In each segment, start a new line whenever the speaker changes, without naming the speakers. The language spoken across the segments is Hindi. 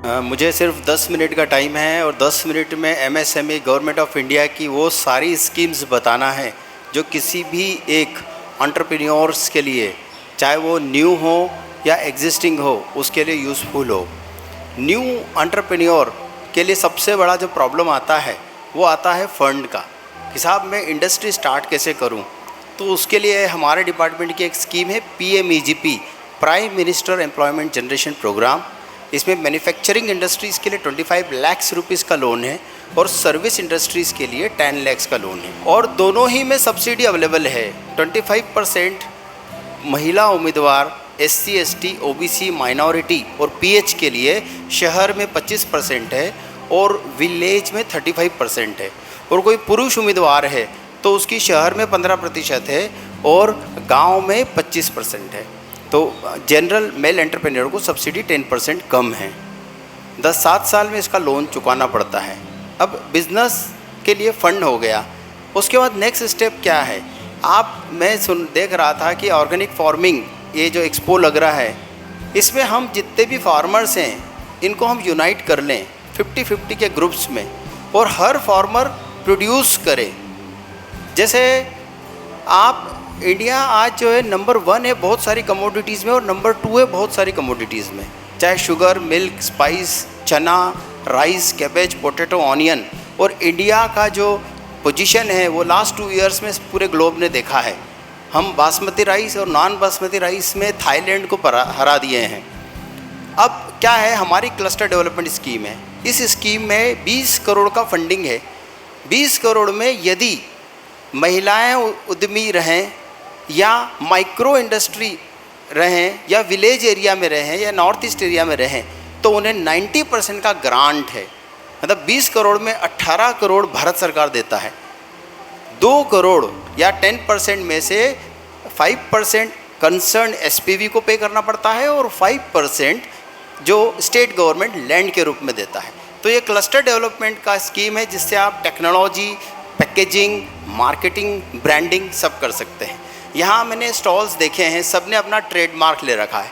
मुझे सिर्फ 10 मिनट का टाइम है और 10 मिनट में एमएसएमई गवर्नमेंट ऑफ इंडिया की वो सारी स्कीम्स बताना है जो किसी भी एक एंटरप्रेन्योर्स के लिए, चाहे वो न्यू हो या एग्जिस्टिंग हो, उसके लिए यूज़फुल हो। न्यू एंटरप्रेन्योर के लिए सबसे बड़ा जो प्रॉब्लम आता है वो आता है फ़ंड का, कि साहब मैं इंडस्ट्री स्टार्ट कैसे करूं। तो उसके लिए हमारे डिपार्टमेंट की एक स्कीम है PMEGP, prime minister employment generation programme. इसमें मैन्युफैक्चरिंग इंडस्ट्रीज़ के लिए 25 लाख रुपीज़ का लोन है और सर्विस इंडस्ट्रीज़ के लिए 10 लाख का लोन है, और दोनों ही में सब्सिडी अवेलेबल है। 25% महिला उम्मीदवार SC ST OBC माइनॉरिटी और PH के लिए शहर में 25% है और विलेज में 35% है, और कोई पुरुष उम्मीदवार है तो उसकी शहर में 15% है और गांव में 25% है। तो जनरल मेल एंटरप्रेन्योर को सब्सिडी 10% कम है। 7 साल में इसका लोन चुकाना पड़ता है। अब बिज़नेस के लिए फ़ंड हो गया, उसके बाद नेक्स्ट स्टेप क्या है। मैं देख रहा था कि ऑर्गेनिक फार्मिंग, ये जो एक्सपो लग रहा है, इसमें हम जितने भी फार्मर्स हैं इनको हम यूनाइट कर लें 50-50 के ग्रुप्स में, और हर फार्मर प्रोड्यूस करे। जैसे आप इंडिया आज जो है नंबर 1 है बहुत सारी कमोडिटीज़ में और नंबर 2 है बहुत सारी कमोडिटीज़ में, चाहे शुगर, मिल्क, स्पाइस, चना, राइस, कैबेज, पोटैटो, ऑनियन। और इंडिया का जो पोजीशन है वो लास्ट 2 ईयर्स में पूरे ग्लोब ने देखा है। हम बासमती राइस और नॉन बासमती राइस में थाईलैंड को हरा दिए हैं। अब क्या है, हमारी क्लस्टर डेवलपमेंट स्कीम है। इस स्कीम में 20 करोड़ का फंडिंग है। 20 करोड़ में यदि महिलाएं उद्यमी रहें या माइक्रो इंडस्ट्री रहें या विलेज एरिया में रहें या नॉर्थ ईस्ट एरिया में रहें, तो उन्हें 90% का ग्रांट है। मतलब 20 करोड़ में 18 करोड़ भारत सरकार देता है। 2 करोड़ या 10% में से 5% कंसर्न SPV को पे करना पड़ता है और 5% जो स्टेट गवर्नमेंट लैंड के रूप में देता है। तो ये क्लस्टर डेवलपमेंट का स्कीम है जिससे आप टेक्नोलॉजी, पैकेजिंग, मार्केटिंग, ब्रांडिंग सब कर सकते हैं। यहाँ मैंने स्टॉल्स देखे हैं, सब ने अपना ट्रेडमार्क ले रखा है।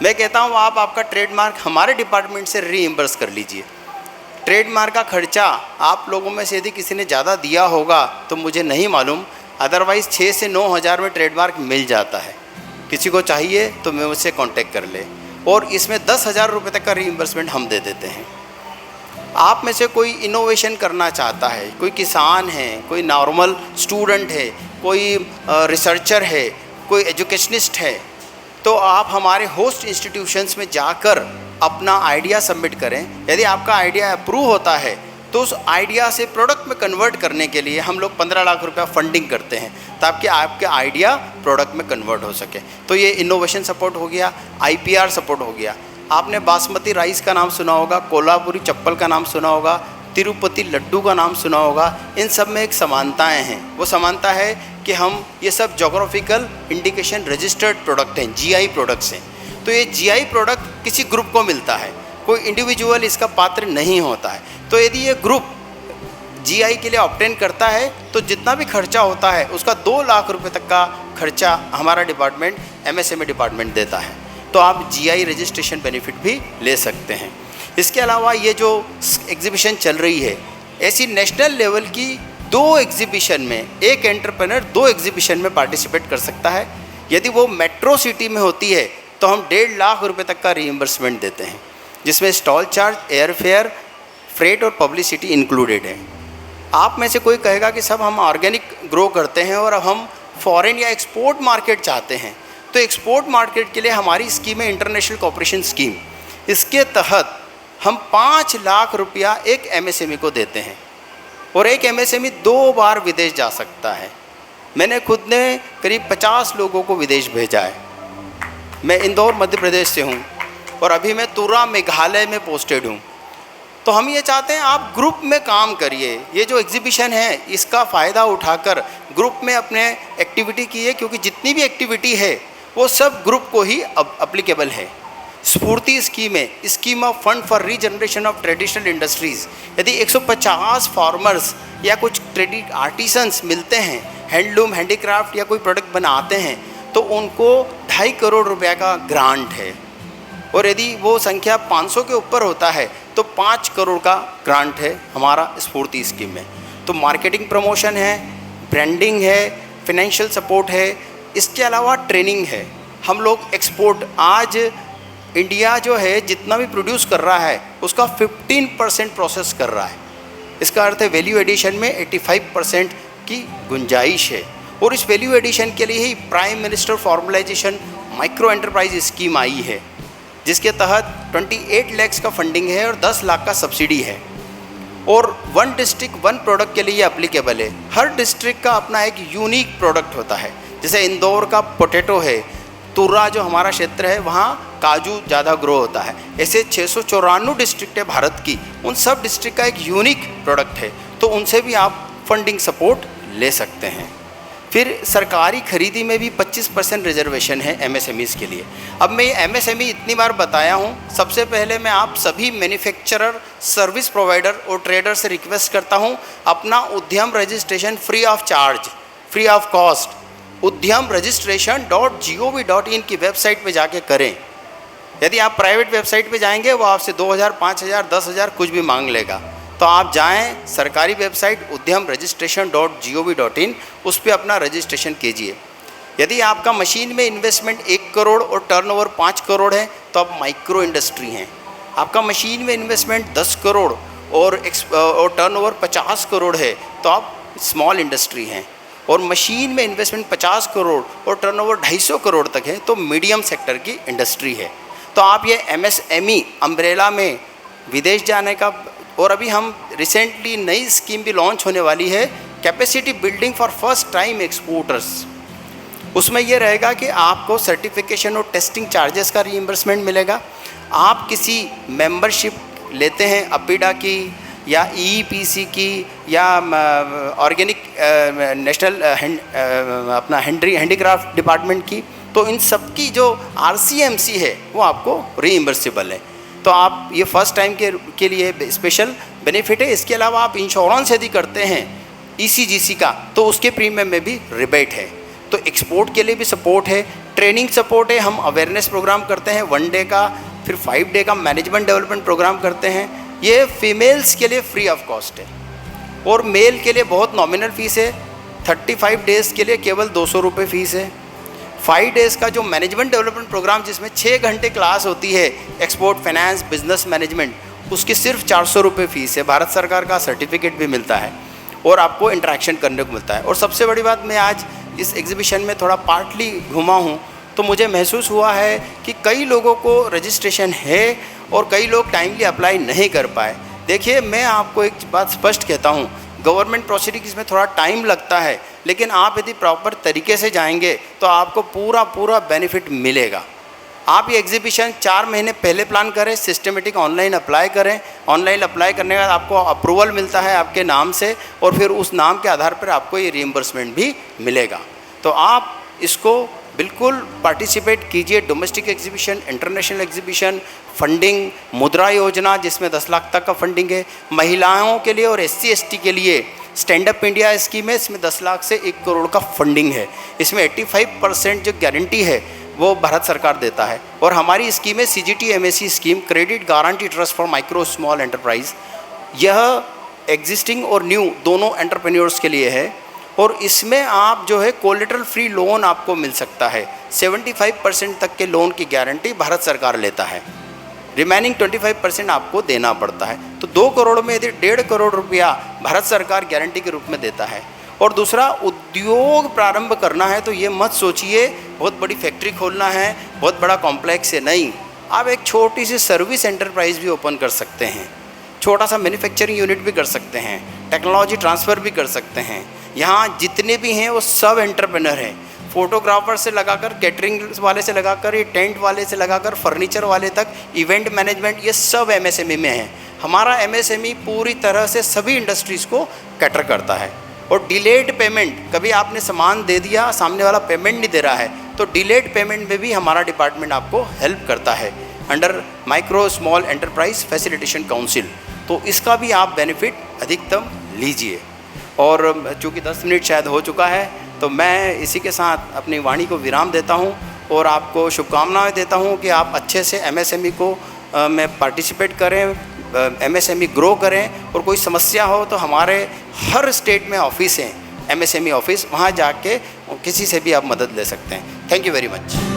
मैं कहता हूँ आप आपका ट्रेडमार्क हमारे डिपार्टमेंट से रीइम्बर्स कर लीजिए। ट्रेडमार्क का खर्चा आप लोगों में से यदि किसी ने ज़्यादा दिया होगा तो मुझे नहीं मालूम, अदरवाइज़ 6 से 9 हज़ार में ट्रेडमार्क मिल जाता है। किसी को चाहिए तो मैं मुझसे कॉन्टेक्ट कर ले, और इसमें 10,000 रुपये तक का रीइम्बर्समेंट हम दे देते हैं। आप में से कोई इनोवेशन करना चाहता है, कोई किसान है, कोई नॉर्मल स्टूडेंट है, कोई रिसर्चर है, कोई एजुकेशनिस्ट है, तो आप हमारे होस्ट इंस्टीट्यूशंस में जाकर अपना आइडिया सबमिट करें। यदि आपका आइडिया अप्रूव होता है तो उस आइडिया से प्रोडक्ट में कन्वर्ट करने के लिए हम लोग 15 लाख रुपया फंडिंग करते हैं ताकि आपके आइडिया प्रोडक्ट में कन्वर्ट हो सके। तो ये इनोवेशन सपोर्ट हो गया, IPR सपोर्ट हो गया। आपने बासमती राइस का नाम सुना होगा, कोल्हापुरी चप्पल का नाम सुना होगा, तिरुपति लड्डू का नाम सुना होगा। इन सब में एक समानताएं हैं। वो समानता है कि हम ये सब जोग्राफिकल इंडिकेशन रजिस्टर्ड प्रोडक्ट हैं, GI प्रोडक्ट्स हैं। तो ये GI प्रोडक्ट किसी ग्रुप को मिलता है, कोई इंडिविजुअल इसका पात्र नहीं होता है। तो यदि ये ग्रुप GI के लिए ऑब्टेन करता है तो जितना भी खर्चा होता है उसका 2 लाख रुपए तक का खर्चा हमारा डिपार्टमेंट, MSME डिपार्टमेंट देता है। तो आप GI रजिस्ट्रेशन बेनिफिट भी ले सकते हैं। इसके अलावा ये जो एग्जीबिशन चल रही है, ऐसी नेशनल लेवल की 2 एग्जीबिशन में एक एंटरप्रेन्योर 2 एग्जीबिशन में पार्टिसिपेट कर सकता है। यदि वो मेट्रो सिटी में होती है तो हम 1.5 लाख रुपए तक का रीइम्बर्समेंट देते हैं, जिसमें स्टॉल चार्ज, एयरफेयर, फ्रेट और पब्लिसिटी इंक्लूडेड है। आप में से कोई कहेगा कि सब हम ऑर्गेनिक ग्रो करते हैं और अब हम फॉरेन या एक्सपोर्ट मार्केट चाहते हैं। तो एक्सपोर्ट मार्केट के लिए हमारी स्कीम है इंटरनेशनल कोऑपरेशन स्कीम। इसके तहत हम 5 लाख रुपया एक MSME को देते हैं और एक MSME 2 बार विदेश जा सकता है। मैंने खुद ने करीब 50 लोगों को विदेश भेजा है। मैं इंदौर मध्य प्रदेश से हूँ और अभी मैं तुरा मेघालय में पोस्टेड हूँ। तो हम ये चाहते हैं आप ग्रुप में काम करिए। ये जो एग्जीबिशन है इसका फ़ायदा उठाकर ग्रुप में अपने एक्टिविटी कीजिए, क्योंकि जितनी भी एक्टिविटी है वो सब ग्रुप को ही अप्लीकेबल है। स्फूर्ति स्कीम है, scheme of fund for regeneration of traditional industries. यदि 150 फार्मर्स या कुछ ट्रेडिट आर्टिसंस मिलते हैं, हैंडलूम, हैंडीक्राफ्ट या कोई प्रोडक्ट बनाते हैं, तो उनको 2.5 करोड़ रुपया का ग्रांट है। और यदि वो संख्या 500 के ऊपर होता है तो 5 करोड़ का ग्रांट है हमारा स्फूर्ति स्कीम में। तो मार्केटिंग प्रमोशन है, ब्रांडिंग है, फाइनेंशियल सपोर्ट है, इसके अलावा ट्रेनिंग है। हम लोग एक्सपोर्ट, आज इंडिया जो है जितना भी प्रोड्यूस कर रहा है उसका 15% प्रोसेस कर रहा है। इसका अर्थ है वैल्यू एडिशन में 85% की गुंजाइश है। और इस वैल्यू एडिशन के लिए ही prime minister formalisation micro enterprise scheme आई है, जिसके तहत 28 लाख का फंडिंग है और 10 लाख का सब्सिडी है। और 1 डिस्ट्रिक्ट 1 प्रोडक्ट के लिए ये अप्लीकेबल है। हर डिस्ट्रिक्ट का अपना एक यूनिक प्रोडक्ट होता है। जैसे इंदौर का पोटैटो है, तुर्रा जो हमारा क्षेत्र है वहाँ काजू ज़्यादा ग्रो होता है। ऐसे 694 डिस्ट्रिक्ट है भारत की, उन सब डिस्ट्रिक्ट का एक यूनिक प्रोडक्ट है, तो उनसे भी आप फंडिंग सपोर्ट ले सकते हैं। फिर सरकारी खरीदी में भी 25% रिजर्वेशन है एमएसएमईज़ के लिए। अब मैं ये एमएसएमई इतनी बार बताया हूँ, सबसे पहले मैं आप सभी मैन्युफैक्चरर, सर्विस प्रोवाइडर और ट्रेडर से रिक्वेस्ट करता हूँ, अपना उद्यम registration free of charge, free of cost उद्यम registration.gov.in की वेबसाइट पे जाके करें। यदि आप प्राइवेट वेबसाइट पे जाएंगे वो आपसे 2000, 5000, 10,000 कुछ भी मांग लेगा। तो आप जाएं सरकारी वेबसाइट उद्यम registration.gov.in, उस पर अपना रजिस्ट्रेशन कीजिए। यदि आपका मशीन में इन्वेस्टमेंट 1 करोड़ और टर्नओवर 5 करोड़ है तो आप माइक्रो इंडस्ट्री हैं। आपका मशीन में इन्वेस्टमेंट 10 करोड़ और टर्नओवर 50 करोड़ है तो आप स्मॉल इंडस्ट्री हैं। और मशीन में इन्वेस्टमेंट 50 करोड़ और टर्नओवर 250 करोड़ तक है तो मीडियम सेक्टर की इंडस्ट्री है। तो आप ये एमएसएमई अम्ब्रेला में विदेश जाने का, और अभी हम रिसेंटली नई स्कीम भी लॉन्च होने वाली है, capacity building for first time exporters. उसमें यह रहेगा कि आपको सर्टिफिकेशन और टेस्टिंग चार्जेस का रीइंबर्समेंट मिलेगा। आप किसी मेंबरशिप लेते हैं अपीडा की या ईईपीसी की या ऑर्गेनिक नेशनल अपना हैंडीक्राफ्ट डिपार्टमेंट की, तो इन सब की जो आरसीएमसी है वो आपको रीइंबर्सेबल है। तो आप ये फर्स्ट टाइम के लिए स्पेशल बेनिफिट है। इसके अलावा आप इंश्योरेंस यदि करते हैं ईसीजीसी का तो उसके प्रीमियम में भी रिबेट है। तो एक्सपोर्ट के लिए भी सपोर्ट है, ट्रेनिंग सपोर्ट है। हम अवेयरनेस प्रोग्राम करते हैं 1 डे का, फिर 5 डे का मैनेजमेंट डेवलपमेंट प्रोग्राम करते हैं। ये फीमेल्स के लिए फ्री ऑफ कॉस्ट है और मेल के लिए बहुत नॉमिनल फ़ीस है। 35 डेज़ के लिए केवल 200 रुपये फ़ीस है। 5 डेज़ का जो मैनेजमेंट डेवलपमेंट प्रोग्राम जिसमें 6 घंटे क्लास होती है एक्सपोर्ट फाइनेंस बिजनेस मैनेजमेंट, उसकी सिर्फ 400 रुपये फ़ीस है। भारत सरकार का सर्टिफिकेट भी मिलता है और आपको इंटरेक्शन करने को मिलता है। और सबसे बड़ी बात, मैं आज इस एग्जीबिशन में थोड़ा पार्टली घूमा हूँ तो मुझे महसूस हुआ है कि कई लोगों को रजिस्ट्रेशन है और कई लोग टाइमली अप्लाई नहीं कर पाए। देखिए, मैं आपको एक बात स्पष्ट कहता हूँ, गवर्नमेंट प्रोसीडिंग्स में थोड़ा टाइम लगता है, लेकिन आप यदि प्रॉपर तरीके से जाएंगे तो आपको पूरा बेनिफिट मिलेगा। आप ये एग्जीबिशन 4 महीने पहले प्लान करें, सिस्टमेटिक ऑनलाइन अप्लाई करें। ऑनलाइन अप्लाई करने के बाद आपको अप्रूवल मिलता है आपके नाम से और फिर उस नाम के आधार पर आपको ये रीइंबर्समेंट भी मिलेगा। तो आप इसको बिल्कुल पार्टिसिपेट कीजिए। Domestic exhibition, international exhibition, funding, मुद्रा योजना जिसमें 10 लाख तक का फंडिंग है। महिलाओं के लिए और SC/ST के लिए स्टैंड अप इंडिया स्कीम है, इसमें 10 लाख से 1 करोड़ का फंडिंग है। इसमें 85% जो गारंटी है वो भारत सरकार देता है। और हमारी स्कीम है CGT-MSE scheme, credit guarantee trust for micro small enterprise. यह एग्जिस्टिंग और न्यू दोनों एंटरप्रेन्योर्स के लिए है और इसमें आप जो है कोलेटरल फ्री लोन आपको मिल सकता है। 75% तक के लोन की गारंटी भारत सरकार लेता है, रिमेनिंग 25% आपको देना पड़ता है। तो 2 करोड़ में यदि 1.5 करोड़ रुपया भारत सरकार गारंटी के रूप में देता है। और दूसरा, उद्योग प्रारंभ करना है तो ये मत सोचिए बहुत बड़ी फैक्ट्री खोलना है, बहुत बड़ा कॉम्प्लेक्स है, नहीं। आप एक छोटी सी सर्विस एंटरप्राइज भी ओपन कर सकते हैं, छोटा सा मैन्युफैक्चरिंग यूनिट भी कर सकते हैं, टेक्नोलॉजी ट्रांसफ़र भी कर सकते हैं। यहाँ जितने भी हैं वो सब एंटरप्रेन्योर हैं, फोटोग्राफर से लगाकर, कैटरिंग वाले से लगाकर, ये टेंट वाले से लगाकर, फर्नीचर वाले तक, इवेंट मैनेजमेंट, ये सब एमएसएमई में है। हमारा एमएसएमई पूरी तरह से सभी इंडस्ट्रीज़ को कैटर करता है। और डिलेड पेमेंट, कभी आपने सामान दे दिया, सामने वाला पेमेंट नहीं दे रहा है, तो डिलेड पेमेंट में भी हमारा डिपार्टमेंट आपको हेल्प करता है under micro small enterprise facilitation council. तो इसका भी आप बेनिफिट अधिकतम लीजिए। और चूँकि 10 मिनट शायद हो चुका है तो मैं इसी के साथ अपनी वाणी को विराम देता हूँ और आपको शुभकामनाएं देता हूं कि आप अच्छे से एमएसएमई को में पार्टिसिपेट करें, एमएसएमई ग्रो करें। और कोई समस्या हो तो हमारे हर स्टेट में ऑफिस हैं, एमएसएमई ऑफिस, वहाँ जाके किसी से भी आप मदद ले सकते हैं। Thank you very much.